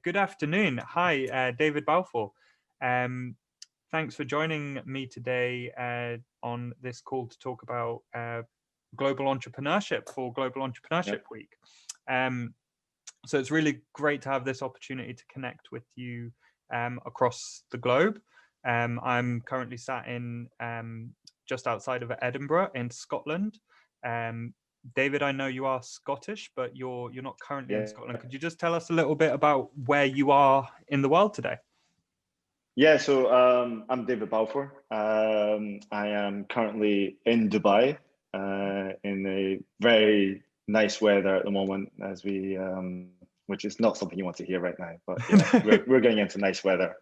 Good afternoon. Hi, David Balfour. Thanks for joining me today on this call to talk about global entrepreneurship for Global Entrepreneurship Week. So it's really great to have this opportunity to connect with you across the globe. I'm currently sat in just outside of Edinburgh in Scotland. David, I know you are Scottish, but you're not currently in Scotland. Could you just tell us a little bit about where you are in the world today? Yeah, so I'm David Balfour. I am currently in Dubai in a very nice weather at the moment, as we, which is not something you want to hear right now, but we're getting into nice weather.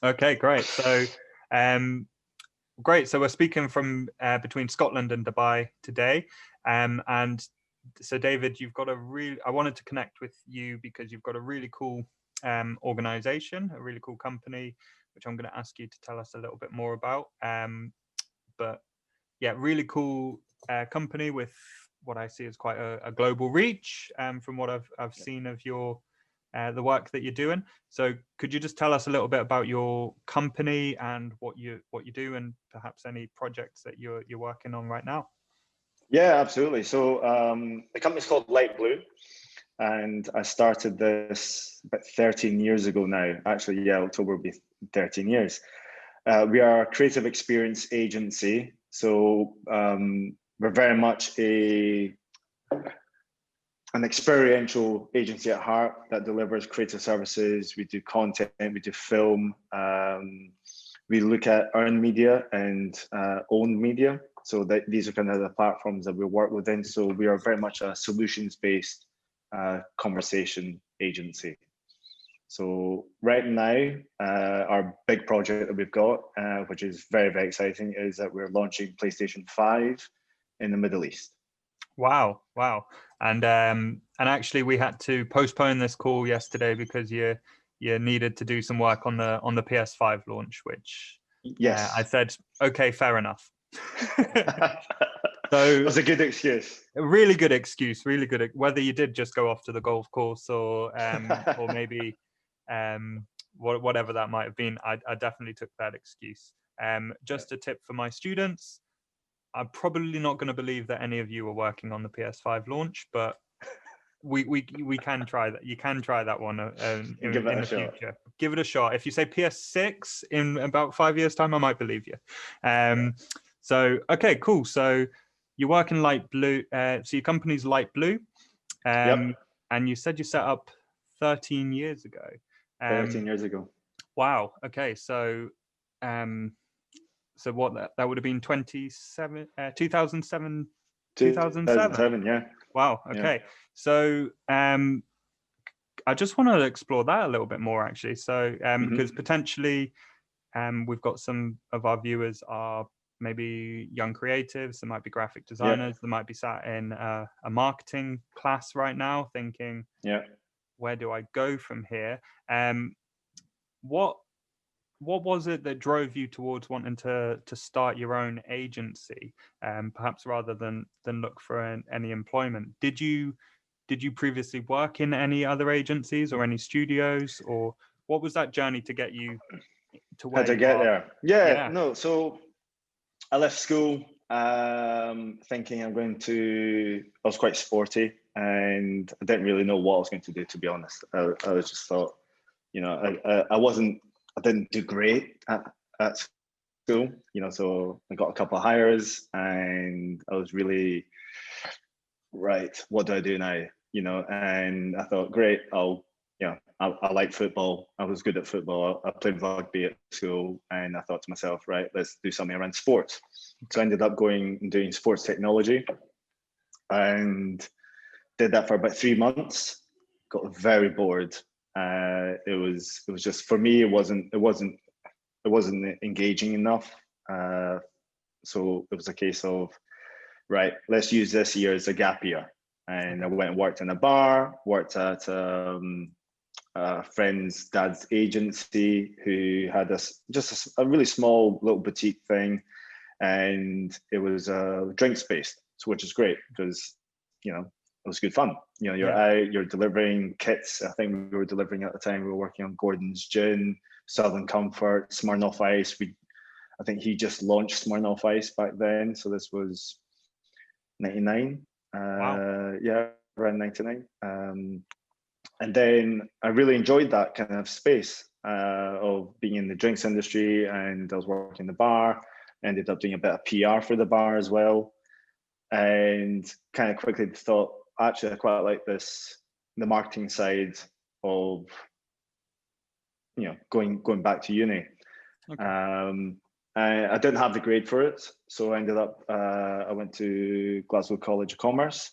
Okay, great. So, great. So we're speaking from between Scotland and Dubai today. And so, David, I wanted to connect with you because you've got a really cool organization, a really cool company, which I'm going to ask you to tell us a little bit more about. But yeah, really cool company with what I see as quite a global reach from what I've seen of your the work that you're doing. So could you just tell us a little bit about your company and what you do, and perhaps any projects that you're working on right now? Yeah, absolutely. So the company's called Light Blue, and I started this about 13 years ago now. Actually, yeah, October will be 13 years. We are a creative experience agency. So we're very much an experiential agency at heart that delivers creative services. We do content, we do film. We look at earned media and owned media. So these are kind of the platforms that we work within. So we are very much a solutions-based conversation agency. So right now, our big project that we've got, which is very, very exciting, is that we're launching PlayStation 5 in the Middle East. Wow. And actually we had to postpone this call yesterday because you needed to do some work on the PS5 launch, which I said, okay, fair enough. So it was a good excuse. A really good excuse, really good. Whether you did just go off to the golf course or maybe whatever that might have been, I definitely took that excuse. Just a tip for my students: I'm probably not going to believe that any of you are working on the PS5 launch, but we can try that. You can try that one in the future. Give it a shot. If you say PS6 in about 5 years' time, I might believe you. So okay, cool. So you work in Light Blue. So your company's Light Blue, and you said you set up 13 years ago. 13 years ago. Wow. Okay. So, so what that would have been 2007, 2007. Yeah. Wow. Okay. Yeah. So, I just want to explore that a little bit more, actually. So, because potentially, we've got some of our viewers are maybe young creatives, there might be graphic designers, they might be sat in a marketing class right now thinking, where do I go from here? What was it that drove you towards wanting to start your own agency, perhaps rather than look for any employment? Did you previously work in any other agencies or any studios, or what was that journey to get you to where you get there? Yeah, no. So I left school thinking I was quite sporty and I didn't really know what I was going to do, to be honest. I was just thought, I didn't do great at school, so I got a couple of hires and I was really, right, what do I do now? And I thought, great, I like football. I was good at football. I played rugby at school, and I thought to myself, right, let's do something around sports. So I ended up going and doing sports technology, and did that for about 3 months. Got very bored. It was just, for me, it wasn't engaging enough. So it was a case of, right, let's use this year as a gap year. And I went and worked in a bar, worked at a friend's dad's agency who had just a really small little boutique thing, and it was drinks based, which is great because a was good fun. You know, you're out, you're delivering kits. I think we were delivering at the time, we were working on Gordon's Gin, Southern Comfort, Smirnoff Ice. I think he just launched Smirnoff Ice back then. So this was 99. Wow. Yeah, around 99. And then I really enjoyed that kind of space of being in the drinks industry, and I was working in the bar, ended up doing a bit of PR for the bar as well. And kind of quickly thought, actually, I quite like the marketing side of, you know, going back to uni. Okay. I didn't have the grade for it, so I ended up, I went to Glasgow College of Commerce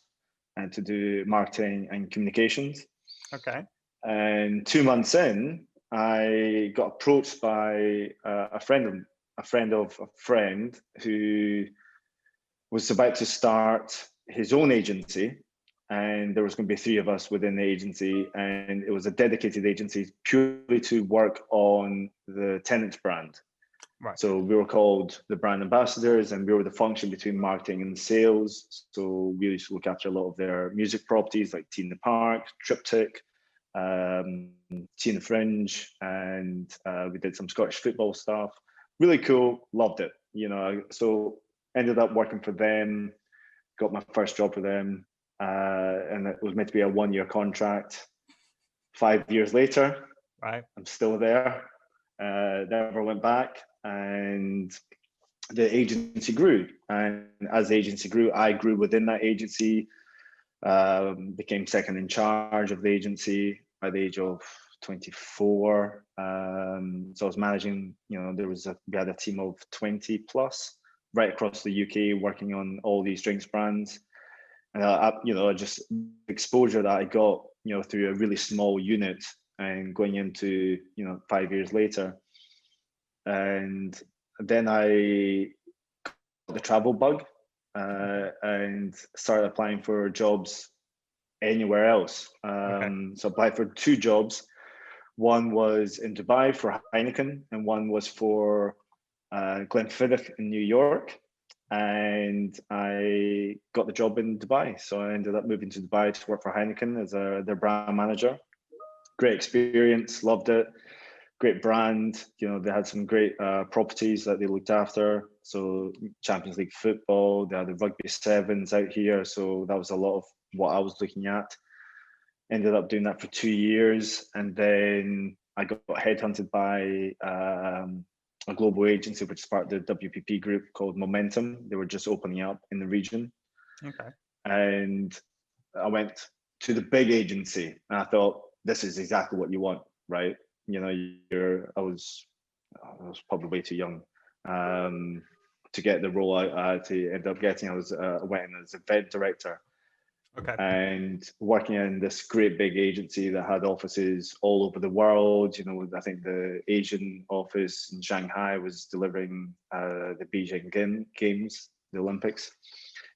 and to do marketing and communications. Okay. And 2 months in, I got approached by a friend of a friend who was about to start his own agency, and there was going to be 3 of us within the agency, and it was a dedicated agency purely to work on the Tenants brand. Right. So we were called the brand ambassadors, and we were the function between marketing and sales. So we used to look after a lot of their music properties like Tina Park, Triptych, Tina Fringe, and we did some Scottish football stuff. Really cool, loved it. You know, so ended up working for them, got my first job for them, and it was meant to be a 1-year contract. 5 years later, right, I'm still there. Never went back, and the agency grew. And as the agency grew, I grew within that agency. Became second in charge of the agency by the age of 24. So I was managing, you know, we had a team of 20 plus right across the UK working on all these drinks brands. And you know, just exposure that I got, you know, through a really small unit and going into, you know, 5 years later. And then I got the travel bug. And started applying for jobs anywhere else. So I applied for 2 jobs. One was in Dubai for Heineken, and one was for Glenfiddich in New York. And I got the job in Dubai. So I ended up moving to Dubai to work for Heineken as their brand manager. Great experience, loved it. Great brand, you know, they had some great properties that they looked after. So Champions League football, they had the rugby sevens out here. So that was a lot of what I was looking at. Ended up doing that for 2 years. And then I got headhunted by a global agency, which is part of the WPP group called Momentum. They were just opening up in the region. Okay. And I went to the big agency, and I thought, this is exactly what you want, right? You know, I was probably way too young to get the role I had to end up getting. I went in as event director. Okay. And working in this great big agency that had offices all over the world. You know, I think the Asian office in Shanghai was delivering the Beijing Games, the Olympics.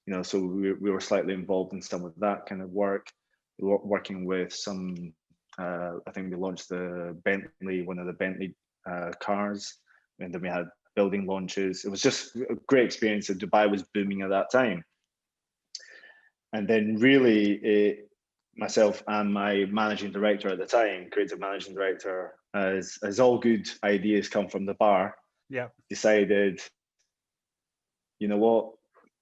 You know, so we were slightly involved in some of that kind of work. We were working with some. I think we launched one of the Bentley cars, and then we had building launches. It was just a great experience. And Dubai was booming at that time. And then really, myself and my managing director at the time, creative managing director, as all good ideas come from the bar, decided, you know what,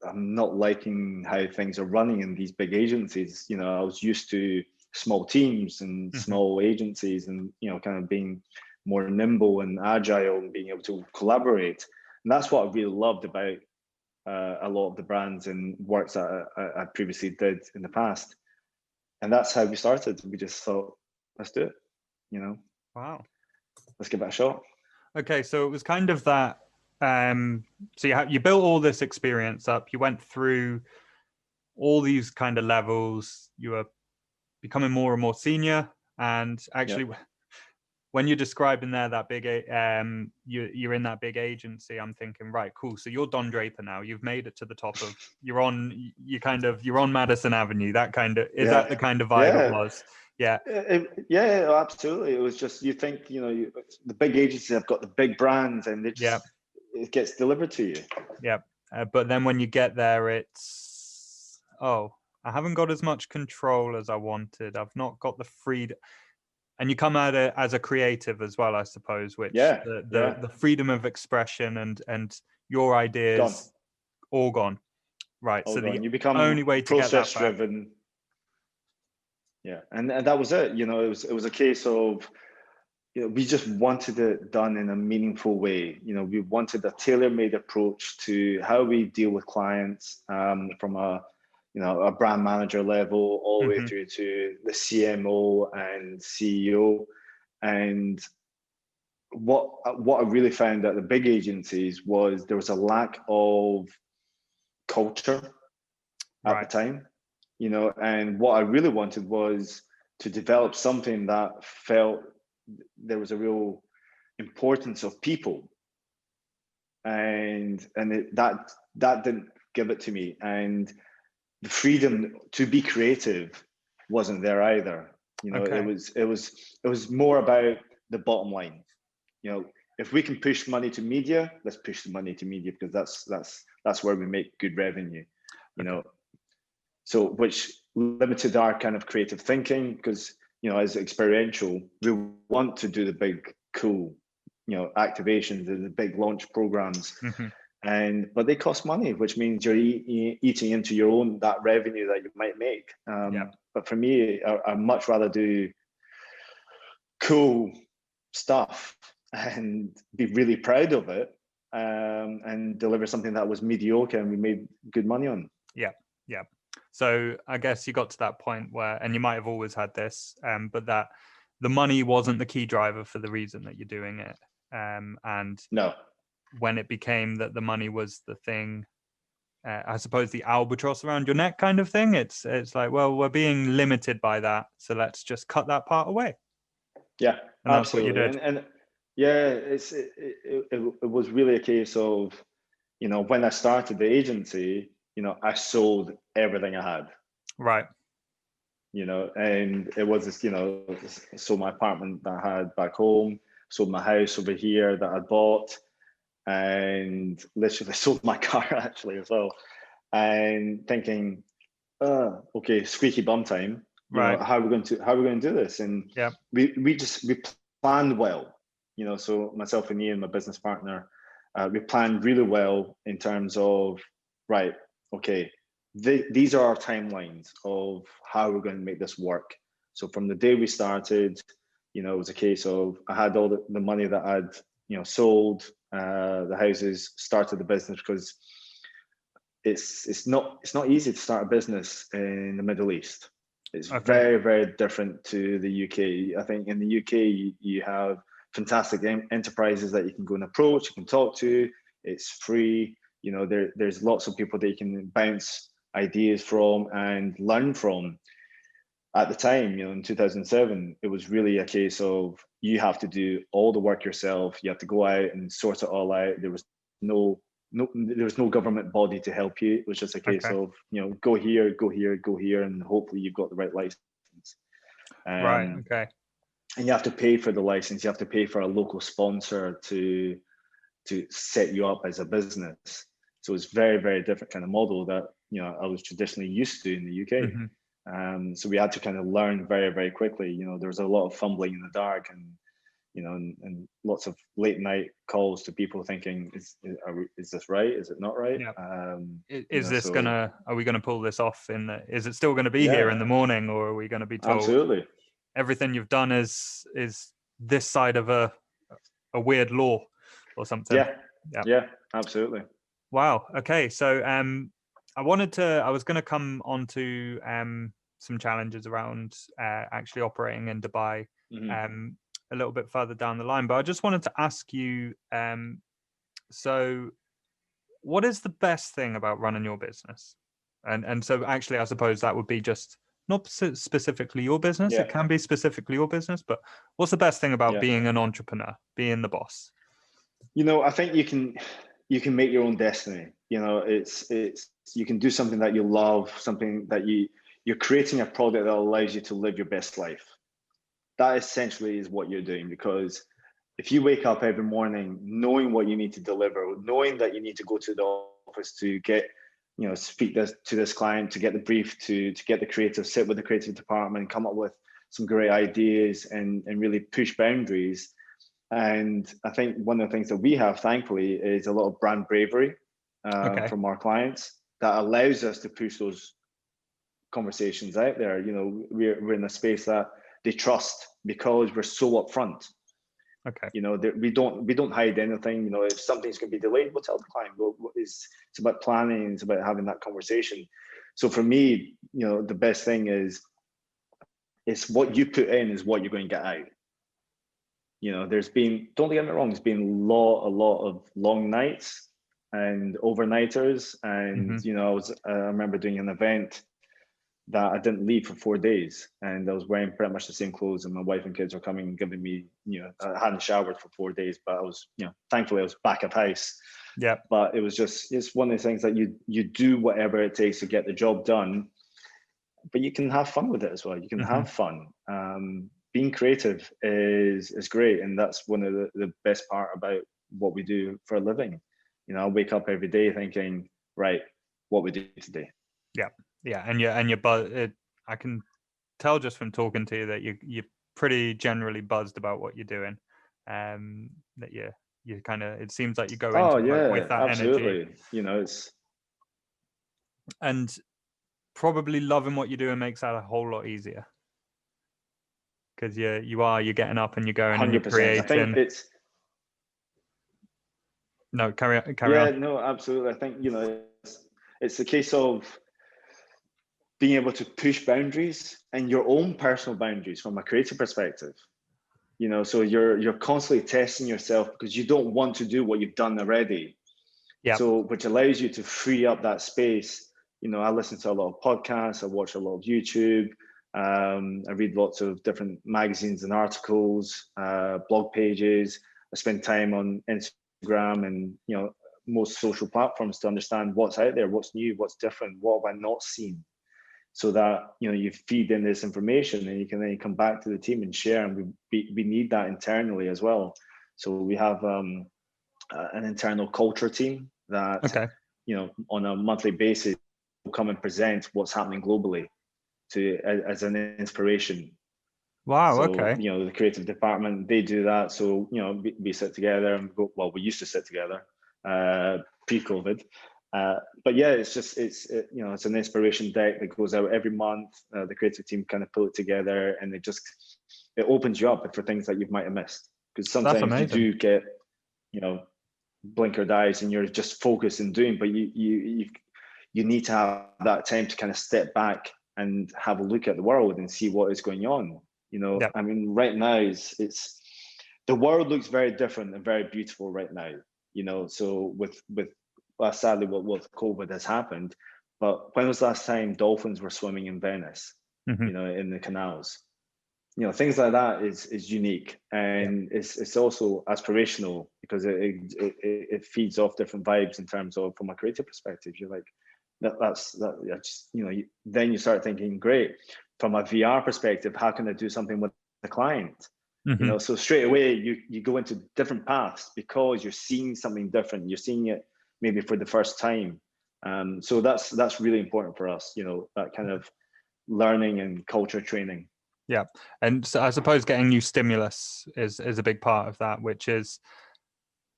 I'm not liking how things are running in these big agencies. You know, I was used to small teams and small agencies, and, you know, kind of being more nimble and agile and being able to collaborate. And that's what I really loved about a lot of the brands and works that I previously did in the past. And that's how we started. We just thought, let's do it, you know. Wow. Let's give it a shot. Okay, so it was kind of that, so you built all this experience up, you went through all these kind of levels, you were becoming more and more senior, and actually when you're describing there that big you're in that big agency, I'm thinking, right, cool, so you're Don Draper now, you've made it to the top of, you're on Madison Avenue, that kind of, is that the kind of vibe it was? Yeah, absolutely. It was just, you think, you know, the big agencies have got the big brands, and it gets delivered to you. But then when you get there, it's, I haven't got as much control as I wanted. I've not got the freedom. And you come at it as a creative as well, I suppose, which the freedom of expression and your ideas Gone. all gone. Right. All so gone. the You become only way to get that back. driven. Yeah, and that was it. It was a case of, we just wanted it done in a meaningful way. We wanted a tailor-made approach to how we deal with clients, from a brand manager level all the way through to the CMO and CEO. And what I really found at the big agencies was there was a lack of culture at the time, and what I really wanted was to develop something that felt there was a real importance of people, and that didn't give it to me, and the freedom to be creative wasn't there either. It was more about the bottom line. If we can push money to media, let's push the money to media, because that's where we make good revenue. So which limited our kind of creative thinking, because as experiential, we want to do the big cool activations, the big launch programs, but they cost money, which means you're eating into your own that revenue that you might make. But for me, I'd much rather do cool stuff and be really proud of it, and deliver something that was mediocre and we made good money on. Yeah. So I guess you got to that point where, and you might have always had this, but that the money wasn't the key driver for the reason that you're doing it. And no, when it became that the money was the thing, I suppose the albatross around your neck kind of thing, it's like, well, we're being limited by that, so let's just cut that part away. Yeah, and that's absolutely. What you did. And yeah, it was really a case of, when I started the agency, I sold everything I had. Right. And it was this, sold my apartment that I had back home, sold my house over here that I bought, and literally sold my car actually as well. And thinking, okay, squeaky bum time. Right. How are we going to do this? And we planned well. So myself and Ian, my business partner, we planned really well in terms of, right, okay, these are our timelines of how we're going to make this work. So from the day we started, it was a case of, I had all the money that I'd sold the houses, started the business, because it's not easy to start a business in the Middle East. It's very, very different to the UK. I think in the UK you have fantastic enterprises that you can go and approach, you can talk to. It's free. There's lots of people that you can bounce ideas from and learn from. At the time, in 2007, it was really a case of, you have to do all the work yourself. You have to go out and sort it all out. There was no government body to help you. It was just a case of, go here, go here, go here, and hopefully you've got the right license. Right. Okay. And you have to pay for the license. You have to pay for a local sponsor to set you up as a business. So it's very, very different kind of model that I was traditionally used to in the UK. So we had to kind of learn very, very quickly. There was a lot of fumbling in the dark, and and lots of late night calls to people thinking, is this right? Is it not right? Are we gonna pull this off? Is it still going to be here in the morning, or are we going to be told absolutely everything you've done is this side of a weird law or something? Yeah, absolutely. Wow. Okay. So I was going to come on to some challenges around actually operating in Dubai a little bit further down the line, but I just wanted to ask you, so what is the best thing about running your business? And so actually, I suppose that would be just not specifically your business. It can be specifically your business, but what's the best thing about being an entrepreneur, being the boss? I think you can make your own destiny. It's you can do something that you love, something that you're creating a product that allows you to live your best life. That essentially is what you're doing, because if you wake up every morning knowing what you need to deliver, knowing that you need to go to the office to get speak to this client, to get the brief, to get the creative, sit with the creative department, come up with some great ideas and really push boundaries. And I think one of the things that we have, thankfully, is a lot of brand bravery from our clients that allows us to push those conversations out there. We're in a space that they trust because we're so upfront. Okay. We don't hide anything. If something's going to be delayed, we'll tell the client. It's about planning. It's about having that conversation. So for me, the best thing is, it's what you put in is what you're going to get out. Don't get me wrong, there's been a lot of long nights and overnighters. And, I remember doing an event that I didn't leave for 4 days, and I was wearing pretty much the same clothes, and my wife and kids were coming and giving me, I hadn't showered for 4 days, but I was, thankfully I was back of house. Yeah. But it's one of the things that you do whatever it takes to get the job done, but you can have fun with it as well. You can have fun. Being creative is great, and that's one of the best part about what we do for a living. I wake up every day thinking, right, what we do today. Yeah, and you're I can tell just from talking to you that you're pretty generally buzzed about what you're doing. That you kind of, it seems like you go into work with that absolutely. energy. And probably loving what you're doing makes that a whole lot easier, because you're getting up and you're going 100%. And you're creating. I think it's no carry on. Yeah, no, absolutely. I think it's the case of being able to push boundaries and your own personal boundaries from a creative perspective. So you're constantly testing yourself because you don't want to do what you've done already. Yeah. So which allows you to free up that space. I listen to a lot of podcasts, I watch a lot of YouTube, I read lots of different magazines and articles, blog pages. I spend time on Instagram and most social platforms to understand what's out there, what's new, what's different, what have I not seen. So that you feed in this information, and you can then come back to the team and share. And we need that internally as well. So we have an internal culture team that on a monthly basis will come and present what's happening globally as an inspiration. Wow. So, okay. The creative department, they do that. So we sit together and go. Well, we used to sit together pre-COVID. But yeah, it's an inspiration deck that goes out every month. The creative team kind of pull it together, and it opens you up for things that you might have missed. Because sometimes you do get, blinkered eyes and you're just focused in doing, but you need to have that time to kind of step back and have a look at the world and see what is going on. Yep. I mean, right now it's the world looks very different and very beautiful right now. So with sadly what COVID has happened, but when was the last time dolphins were swimming in Venice? In the canals? Things like that is unique, and it's also aspirational because it feeds off different vibes in terms of, from a creative perspective. You're like, that's then you start thinking, great, from a VR perspective, how can I do something with the client? So straight away you go into different paths because you're seeing something different. You're seeing it maybe for the first time. So that's really important for us, that kind of learning and culture training. Yeah. And so I suppose getting new stimulus is a big part of that, which is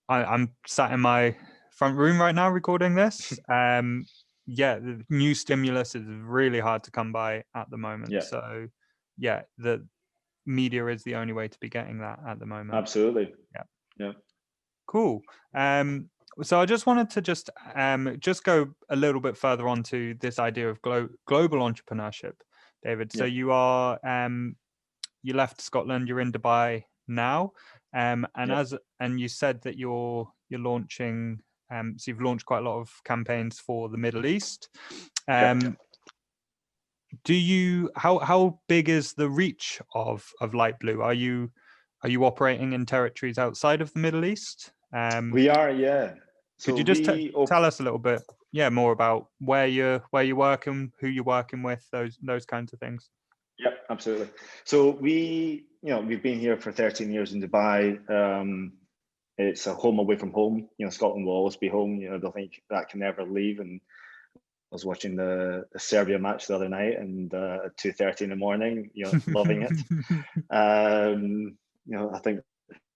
I'm sat in my front room right now recording this. The new stimulus is really hard to come by at the moment. Yeah. So the media is the only way to be getting that at the moment. Absolutely. Yeah. Cool. So I just wanted to just go a little bit further on to this idea of global entrepreneurship, David. So you are you left Scotland, you're in Dubai now, and you said that you're launching. So you've launched quite a lot of campaigns for the Middle East. Do you how big is the reach of Light Blue? Are you operating in territories outside of the Middle East? We are, yeah. Could you just tell us a little bit, more about where you're working, who you're working with, those kinds of things? Yeah, absolutely. So we've been here for 13 years in Dubai. It's a home away from home. Scotland will always be home. I don't think that can ever leave. And was watching the Serbia match the other night, and at 2:30 in the morning, loving it. I think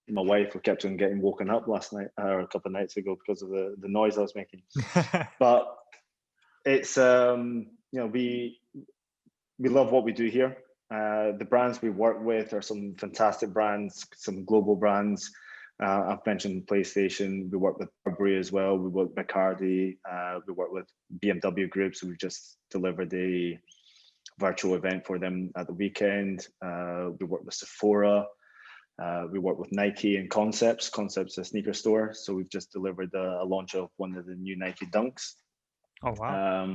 my wife kept on getting woken up last night or a couple of nights ago because of the noise I was making. But it's we love what we do here. The brands we work with are some fantastic brands, some global brands. I've mentioned PlayStation. We work with Burberry as well. We work with Bacardi. We work with BMW Group. So we've just delivered a virtual event for them at the weekend. We work with Sephora. We work with Nike and Concepts. Concepts, a sneaker store. So we've just delivered a launch of one of the new Nike Dunks. Oh, wow.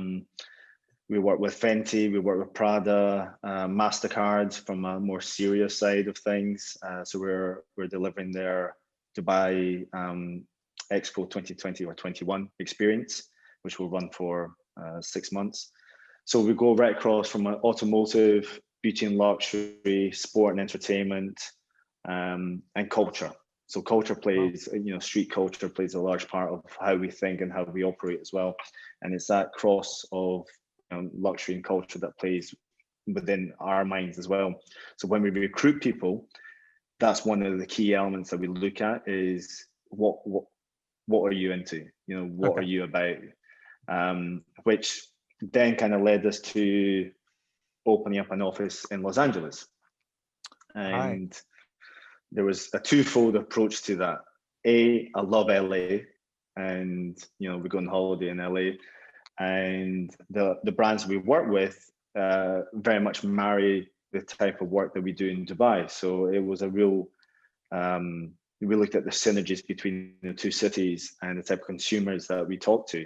We work with Fenty. We work with Prada, MasterCard from a more serious side of things. So we're delivering their Dubai Expo 2020 or 21 experience, which will run for 6 months. So we go right across from automotive, beauty and luxury, sport and entertainment, and culture. So culture plays, street culture plays a large part of how we think and how we operate as well. And it's that cross of luxury and culture that plays within our minds as well. So when we recruit people, that's one of the key elements that we look at is what are you into? What are you about? Which then kind of led us to opening up an office in Los Angeles. And there was a twofold approach to that. I love LA, and we go on holiday in LA, and the brands we work with very much marry the type of work that we do in Dubai. So it was a real, we looked at the synergies between the two cities and the type of consumers that we talk to.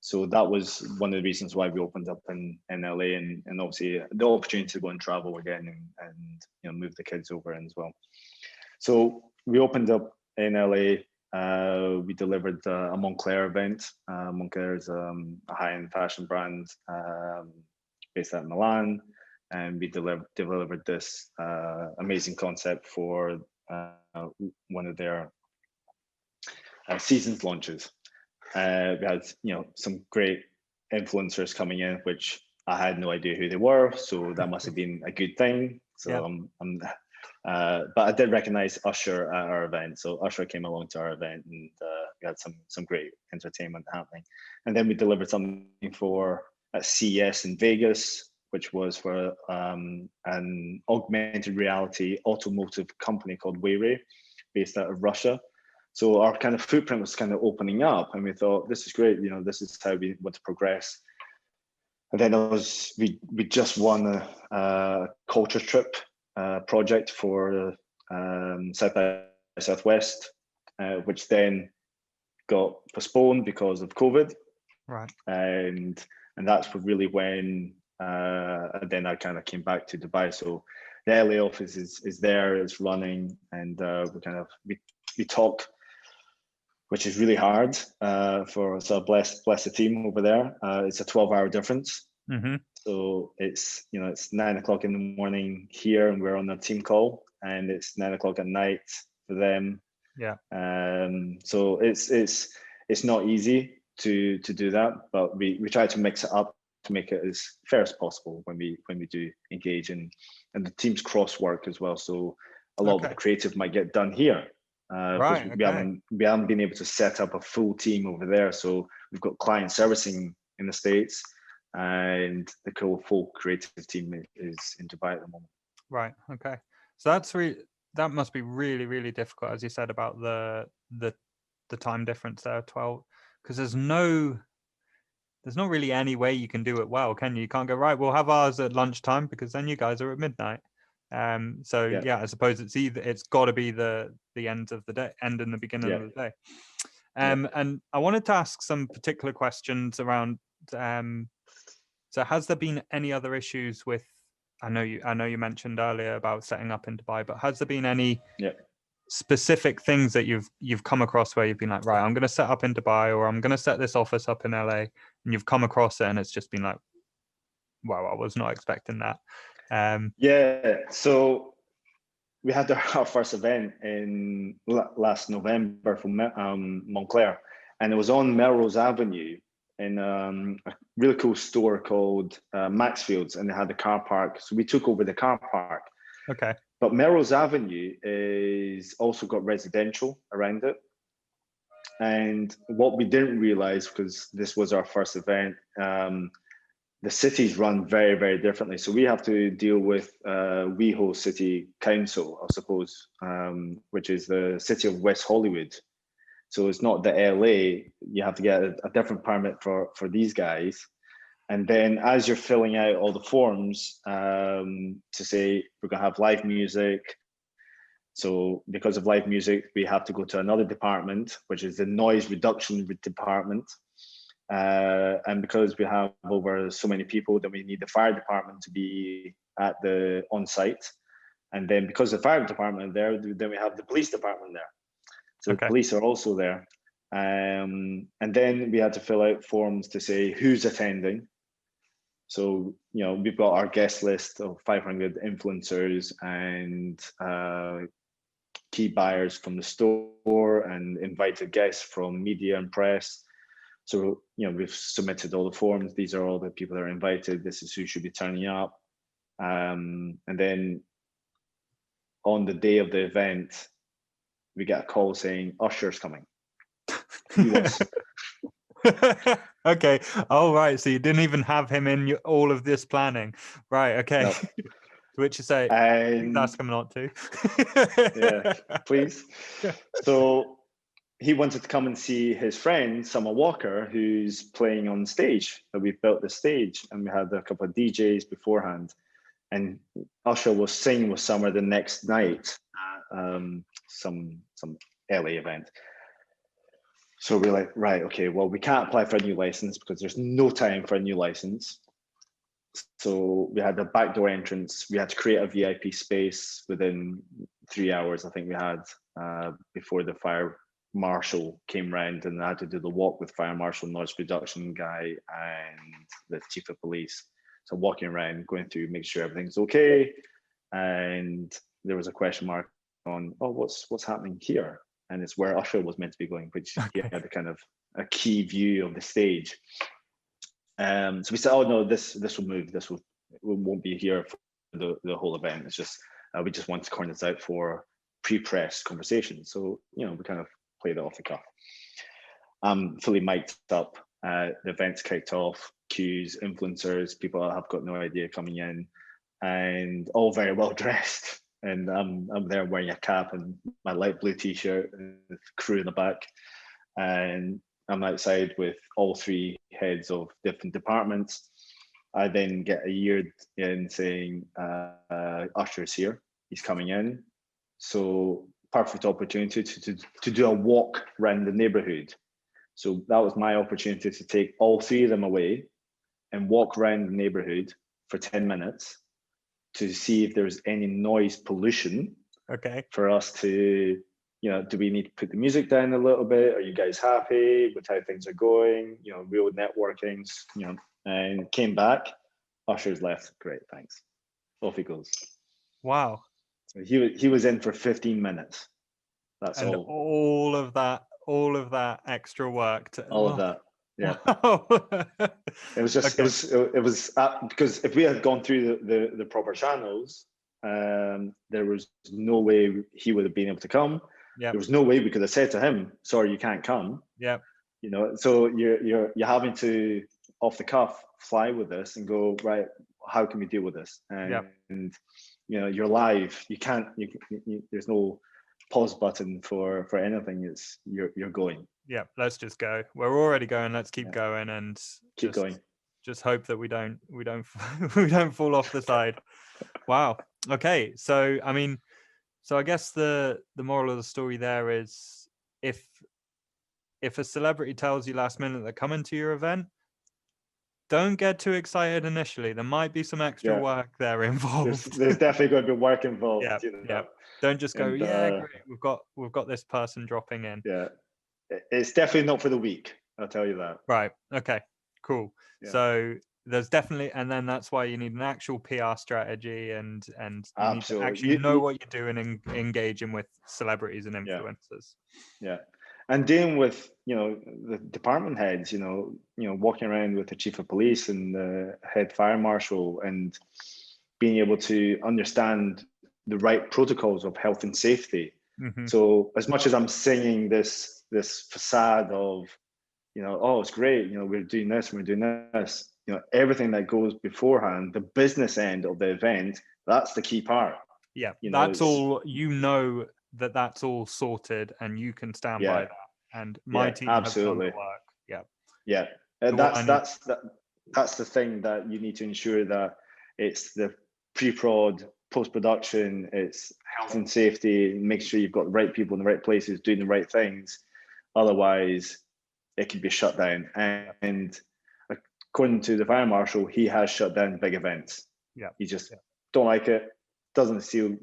So that was one of the reasons why we opened up in LA, and obviously the opportunity to go and travel again and move the kids over in as well. So we opened up in LA. We delivered a Moncler event. Moncler is a high-end fashion brand based out in Milan, and we delivered this amazing concept for one of their seasons launches. We had some great influencers coming in, which I had no idea who they were, so that must have been a good thing. So but I did recognize Usher at our event. So Usher came along to our event, and we had some great entertainment happening. And then we delivered something for CES in Vegas, which was for an augmented reality automotive company called Wayray, based out of Russia. So our kind of footprint was kind of opening up, and we thought, this is great. This is how we want to progress. And then we just won a culture trip project for South by Southwest, which then got postponed because of COVID. Right. And that's really when then I kind of came back to Dubai. So the LA office is there, it's running, and we talk, which is really hard for us. So bless the team over there. It's a 12-hour difference. Mm-hmm. So it's 9 o'clock in the morning here, and we're on a team call, and it's 9 o'clock at night for them. Yeah. So it's not easy to do that, but we try to mix it up to make it as fair as possible when we do engage in, and the teams cross work as well. So a lot of the creative might get done here. Because we haven't been able to set up a full team over there. So we've got client servicing in the States, and the full creative team is in Dubai at the moment. Right. Okay. So that must be really, really difficult, as you said, about the time difference there, 12, because there's not really any way you can do it well, can you? You can't go, right, we'll have ours at lunchtime because then you guys are at midnight. I suppose it's got to be the end of the day, end and the beginning of the day. And I wanted to ask some particular questions around. So has there been any other issues with? I know you mentioned earlier about setting up in Dubai, but has there been any specific things that you've come across where you've been like, right, I'm going to set up in Dubai, or I'm going to set this office up in LA, and you've come across it and it's just been like, wow, I was not expecting that. So we had our first event in last November from Montclair, and it was on Melrose Avenue, in a really cool store called Maxfield's, and they had the car park. So we took over the car park. Okay. But Melrose Avenue is also got residential around it. And what we didn't realize, because this was our first event, the cities run very, very differently. So we have to deal with WeHo City Council, I suppose, which is the city of West Hollywood. So it's not the LA. You have to get a different permit for these guys. And then as you're filling out all the forms to say we're going to have live music. So because of live music, we have to go to another department, which is the noise reduction department. And because we have over so many people, then we need the fire department to be at the on site. And then because the fire department there, then we have the police department there. So the police are also there. And then we had to fill out forms to say who's attending. So, we've got our guest list of 500 influencers and key buyers from the store and invited guests from media and press. So, we've submitted all the forms. These are all the people that are invited. This is who should be turning up. And then on the day of the event, we get a call saying Usher's coming. Okay. Oh, right. So you didn't even have him in all of this planning. Right. Okay. No. To which you say, please ask him not to. Yeah, please. So he wanted to come and see his friend, Summer Walker, who's playing on stage. We built the stage and we had a couple of DJs beforehand. And Usher was singing with Summer the next night at some LA event. So we're like, right, okay, well, we can't apply for a new license because there's no time for a new license. So we had a backdoor entrance. We had to create a VIP space within 3 hours, I think we had, before the fire marshal came round, and I had to do the walk with fire marshal, noise reduction guy, and the chief of police. So walking around, going through, make sure everything's okay. And there was a question mark on, oh, what's happening here? And it's where Usher was meant to be going, which he had a kind of a key view of the stage. So we said, oh no, this will move. Won't be here for the whole event. It's just we just want to coin this out for pre-press conversation. So we kind of played it off the cuff. Fully mic'd up. The event's kicked off. Cues, influencers, people that have got no idea coming in, and all very well dressed. And I'm there wearing a cap and my light blue t-shirt and the crew in the back. And I'm outside with all three heads of different departments. I then get a year in saying, Usher's here, he's coming in. So perfect opportunity to do a walk around the neighborhood. So that was my opportunity to take all three of them away and walk around the neighborhood for 10 minutes to see if there's any noise pollution. Okay. For us to, do we need to put the music down a little bit? Are you guys happy with how things are going? Real networkings, and came back. Usher's left. Great, thanks. Off he goes. Wow. So he was in for 15 minutes. That's and all of that extra work. All of that. Yeah. It was just it was because if we had gone through the proper channels, there was no way he would have been able to come. There was no way we could have said to him, sorry, you can't come. Yeah. So you're having to off the cuff fly with this and go, right, how can we deal with this? And you're live. You can't there's no pause button for anything. It's you're going. Yeah, let's just go. We're already going. Let's keep going and keep going. Just hope that we don't we don't fall off the side. Wow. Okay. So I guess the moral of the story there is if a celebrity tells you last minute they're coming to your event, don't get too excited initially. There might be some extra work there involved. There's definitely going to be work involved. Yeah. Don't just go, great. We've got this person dropping in. Yeah. It's definitely not for the week. I'll tell you that. Right. Okay. Cool. Yeah. So there's definitely, and then that's why you need an actual PR strategy and you need to actually know what you're doing and engaging with celebrities and influencers. Yeah. and dealing with, you know, the department heads, walking around with the chief of police and the head fire marshal, and being able to understand the right protocols of health and safety. Mm-hmm. So as much as I'm singing this facade of, oh, it's great, we're doing this, everything that goes beforehand, the business end of the event, that's the key part. Yeah, that's all, that's all sorted, and you can stand by that. And my team absolutely has done the work. Yeah. That's the thing that you need to ensure, that it's the pre-prod, post-production, it's health and safety, make sure you've got the right people in the right places doing the right things. Otherwise, it could be shut down. And according to the fire marshal, he has shut down big events. Yeah. He just don't like it. Doesn't feel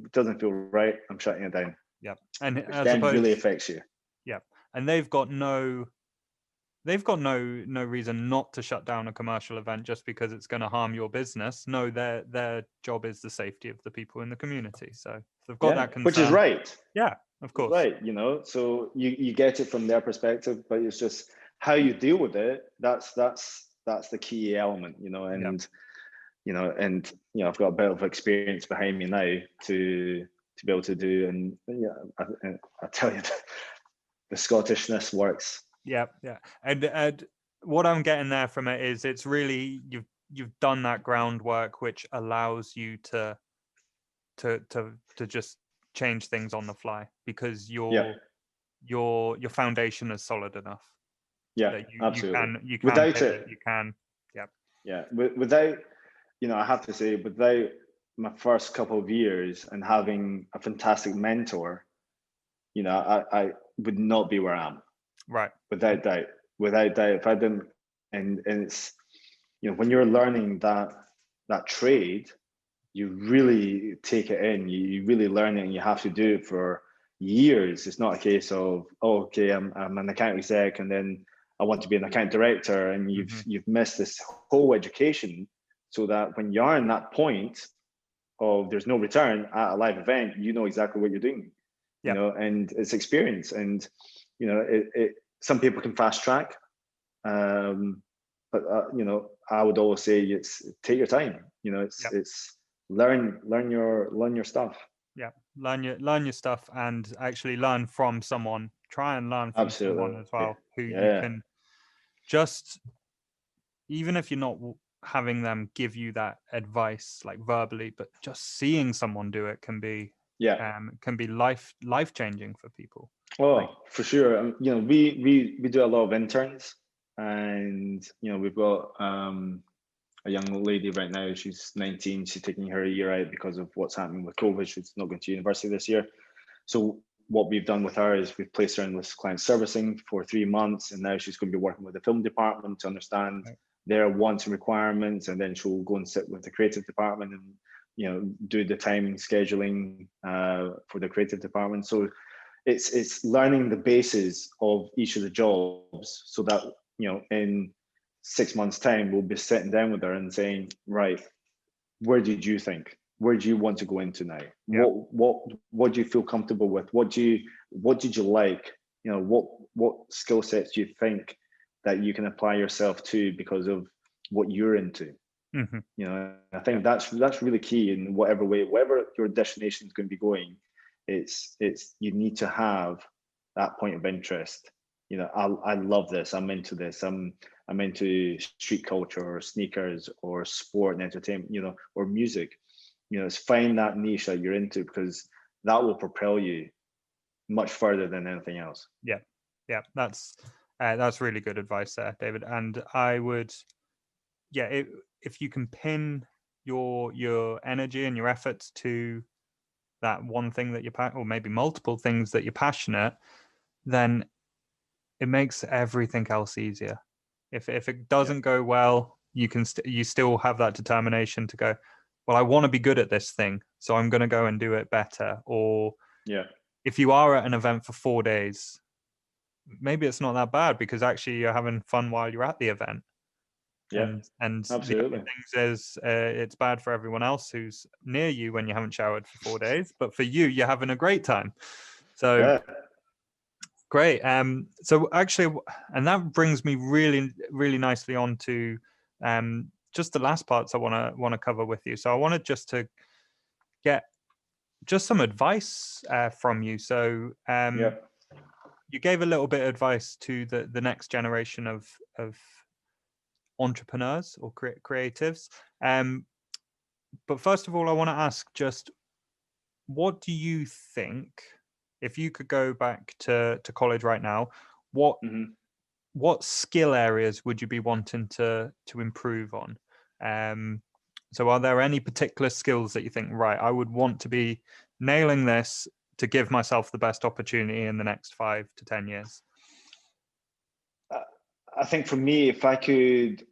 right. I'm shutting it down. Yeah. And which then really affects you. Yeah. And they've got no reason not to shut down a commercial event just because it's going to harm your business. No, their job is the safety of the people in the community. So if they've got that concern, which is right. Yeah, of course. Right. So you get it from their perspective, but it's just how you deal with it. That's the key element, and I've got a bit of experience behind me now to be able to do, and I tell you, the Scottishness works. Yeah. And what I'm getting there from it is, it's really, you've done that groundwork, which allows you to just change things on the fly, because your foundation is solid enough. Yeah, absolutely. You can without it, you can. Yeah. Without, I have to say, without my first couple of years and having a fantastic mentor, I would not be where I am. Right. Without doubt. If I didn't, and it's, when you're learning that trade, you really take it in, you really learn it, and you have to do it for years. It's not a case of, oh, okay, I'm an account exec and then I want to be an account director, and you've missed this whole education, so that when you are in that point of there's no return at a live event, you know exactly what you're doing. And it's experience, and some people can fast track, but I would always say it's take your time. It's learn your stuff. Yeah, learn your stuff, and actually learn from someone. Try and learn from someone as well, who you can just, even if you're not having them give you that advice like verbally, but just seeing someone do it can be life changing for people. Oh, for sure. We do a lot of interns, and we've got a young lady right now. She's 19. She's taking her a year out because of what's happening with COVID. She's not going to university this year. So what we've done with her is we've placed her in this client servicing for 3 months, and now she's going to be working with the film department to understand their wants and requirements, and then she'll go and sit with the creative department and do the timing scheduling for the creative department. So it's learning the basis of each of the jobs, so that in 6 months' time we'll be sitting down with her and saying, right, where did you think? Where do you want to go into now? Yeah. What do you feel comfortable with? What did you like? What skill sets do you think that you can apply yourself to because of what you're into? I think that's really key in whatever your destination is going to be going. It's you need to have that point of interest. I love this. I'm into this. I'm into street culture or sneakers or sport and entertainment, or music. It's find that niche that you're into, because that will propel you much further than anything else. Yeah. That's really good advice there, David. And I would, if you can pin your energy and your efforts to that one thing that you're or maybe multiple things that you're passionate, then it makes everything else easier. If it doesn't go well, you can you still have that determination to go, well, I want to be good at this thing, so I'm going to go and do it better. Or if you are at an event for 4 days, maybe it's not that bad, because actually you're having fun while you're at the event. And absolutely. The other things is it's bad for everyone else who's near you when you haven't showered for 4 days, but for you, you're having a great time. So Great. So actually, and that brings me really, really nicely on to just the last parts I want to cover with you. So I wanted just to get just some advice from you. So you gave a little bit of advice to the next generation of entrepreneurs or creatives. But first of all, I want to ask just, what do you think, if you could go back to college right now, what skill areas would you be wanting to improve on? So are there any particular skills that you think, right, I would want to be nailing this to give myself the best opportunity in the next 5 to 10 years? I think for me, if I could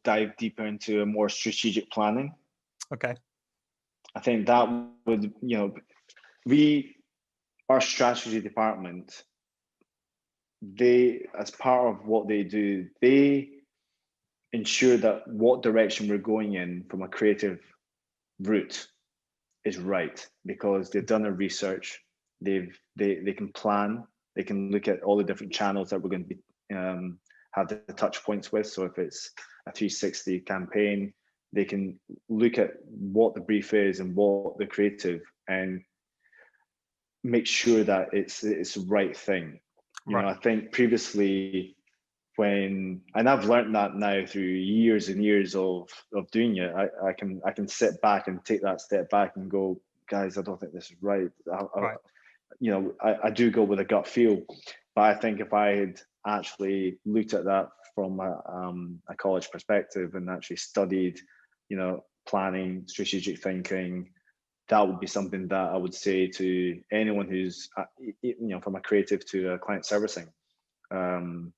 dive deeper into a more strategic planning. Okay. I think that would, our strategy department, they, as part of what they do, they ensure that what direction we're going in from a creative route is right, because they've done their research, they can plan, they can look at all the different channels that we're going to be have the touch points with. So if it's a 360 campaign, they can look at what the brief is and what the creative, and make sure that it's the right thing. I think previously, and I've learned that now through years and years of doing it, I can sit back and take that step back and go, guys, I don't think this is right. I do go with a gut feel, but I think if I had actually looked at that from a college perspective and actually studied, planning, strategic thinking, that would be something that I would say to anyone who's, from a creative to a client servicing, anyone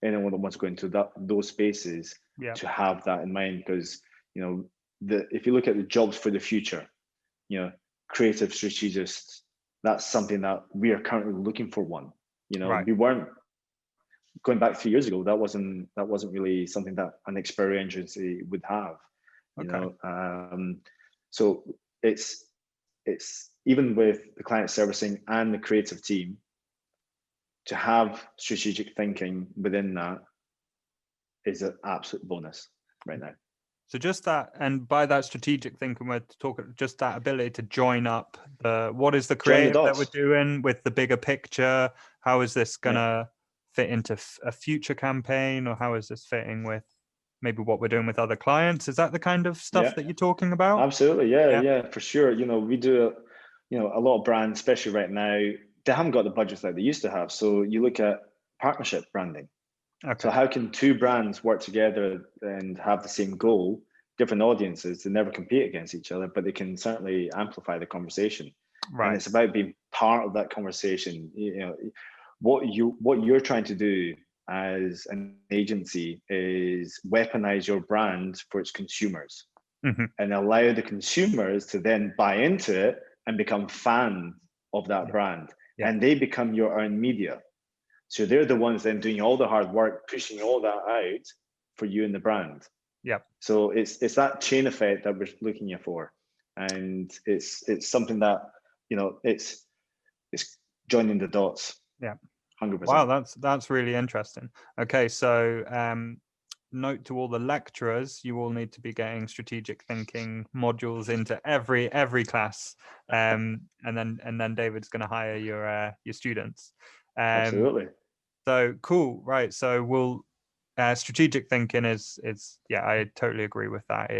that wants to go into those spaces, to have that in mind. Because, if you look at the jobs for the future, creative strategists, that's something that we are currently looking for one. We weren't, going back 3 years ago, that wasn't really something that an experiential agency would have. So it's even with the client servicing and the creative team, to have strategic thinking within that is an absolute bonus right now. So just that, and by that strategic thinking, we're talking just that ability to join up what is the creative that we're doing with the bigger picture. How is this gonna fit into a future campaign, or how is this fitting with maybe what we're doing with other clients? Is that the kind of stuff that you're talking about? Absolutely, yeah, for sure. We do, a lot of brands, especially right now, they haven't got the budgets that they used to have. So you look at partnership branding. So how can two brands work together and have the same goal, different audiences? They never compete against each other, but they can certainly amplify the conversation. And it's about being part of that conversation. What you're trying to do as an agency is weaponize your brand for its consumers, and allow the consumers to then buy into it and become fans of that brand, and they become your earned media. So they're the ones then doing all the hard work, pushing all that out for you and the brand. So it's that chain effect that we're looking for, and it's something that it's joining the dots. 100%. Wow, that's really interesting. Okay, so note to all the lecturers: you all need to be getting strategic thinking modules into every class, and then David's going to hire your students. Absolutely. So cool, right? So we'll strategic thinking is I totally agree with that.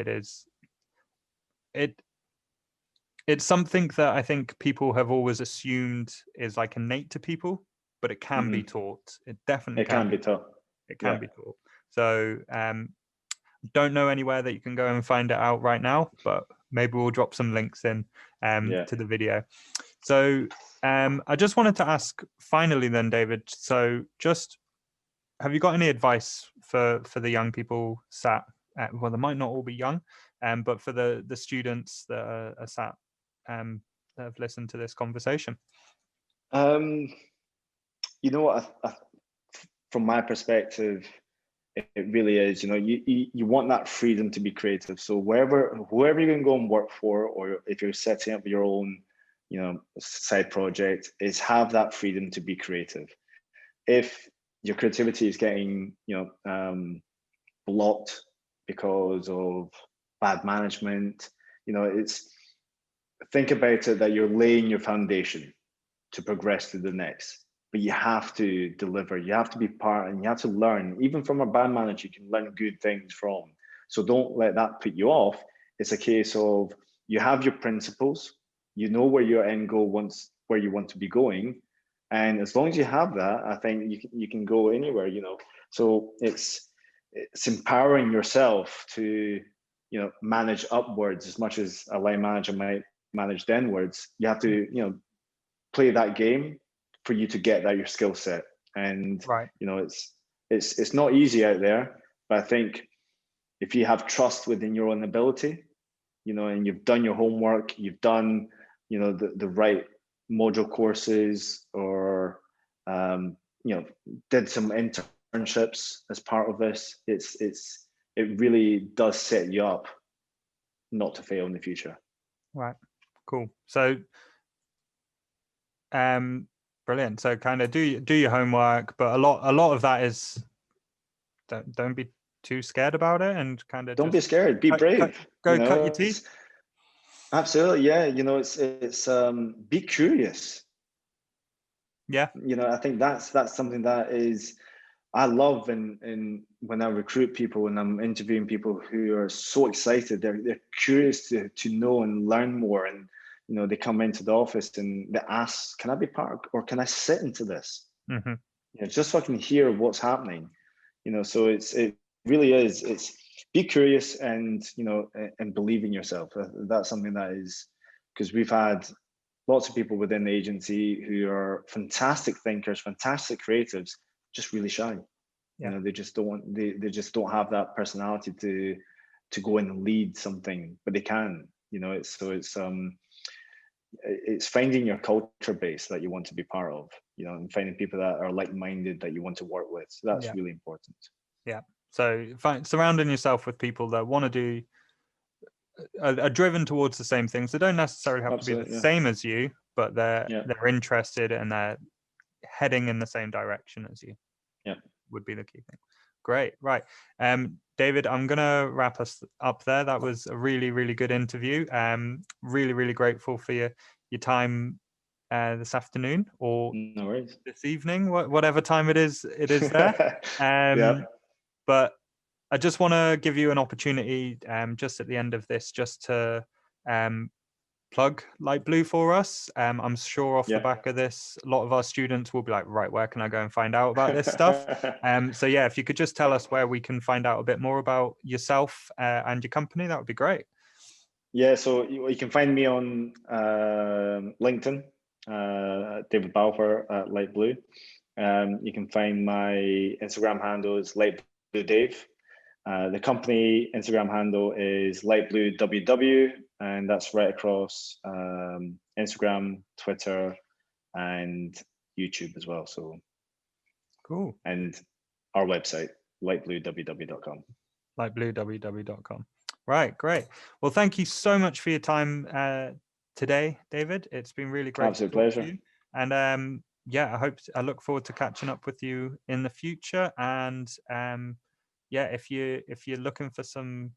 It's something that I think people have always assumed is like innate to people, but it can be taught. It definitely can be taught. It can be taught. So don't know anywhere that you can go and find it out right now, but maybe we'll drop some links in to the video. So I just wanted to ask finally then, David, so just have you got any advice for the young people sat at, well, they might not all be young, but for the students that are sat that have listened to this conversation? From my perspective, it really is, you want that freedom to be creative. So whoever you're going to go and work for, or if you're setting up your own, side project, is have that freedom to be creative. if your creativity is getting, blocked because of bad management, it's, think about it that you're laying your foundation to progress to the next. But you have to deliver, you have to be part, and you have to learn. Even from a bad manager, you can learn good things from. So don't let that put you off. It's a case of, you have your principles, you know where your end goal wants, where you want to be going. And as long as you have that, I think you can go anywhere, So it's empowering yourself to, manage upwards as much as a line manager might manage downwards. You have to, play that game for you to get that your skill set. And right. It's not easy out there, but I think if you have trust within your own ability, and you've done your homework, you've done, the right module courses, or did some internships as part of this, it really does set you up not to fail in the future. Right. Cool. So brilliant. So kind of do your homework, but a lot of that is, don't be too scared about it, and kind of don't be scared, be brave. Cut your teeth. Absolutely, yeah. It's be curious. Yeah. I think that's something that is, I love, and when I recruit people and I'm interviewing people who are so excited, they're curious to know and learn more, and they come into the office and they ask, can I be part, or can I sit into this? Mm-hmm. Just so I can hear what's happening. So it really is, it's be curious, and and believe in yourself. That's something that is, because we've had lots of people within the agency who are fantastic thinkers, fantastic creatives, just really shy. Yeah. They just don't have that personality to go and lead something, but they can. It's finding your culture base that you want to be part of, and finding people that are like-minded that you want to work with. So that's really important. Yeah. So surrounding yourself with people that want to do, are driven towards the same things. They don't necessarily have to be the same as you, but they're interested and they're heading in the same direction as you. Yeah, would be the key thing. Great. Right. David, I'm gonna wrap us up there. That was a really, really good interview. Really, really grateful for your time this afternoon, or no worries, this evening, whatever time it is there. But I just want to give you an opportunity, just at the end of this, just to plug Light Blue for us. I'm sure off the back of this, a lot of our students will be like, right, where can I go and find out about this stuff? So yeah, if you could just tell us where we can find out a bit more about yourself and your company, that would be great. Yeah, so you can find me on LinkedIn, David Balfour at Light Blue. You can find my Instagram handle is Light Blue Dave. The company Instagram handle is Light Blue WW, and that's right across Instagram, Twitter, and YouTube as well. So cool. And our website, lightblueww.com. lightblueww.com. Right, great. Well, thank you so much for your time today, David. It's been really great. Absolute pleasure. And yeah, I look forward to catching up with you in the future. And yeah, if you're looking for some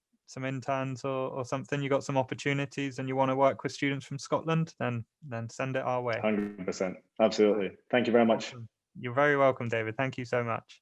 interns or something, you got some opportunities and you want to work with students from Scotland, then send it our way. 100%. Absolutely. Thank you very much. Awesome. You're very welcome, David. Thank you so much.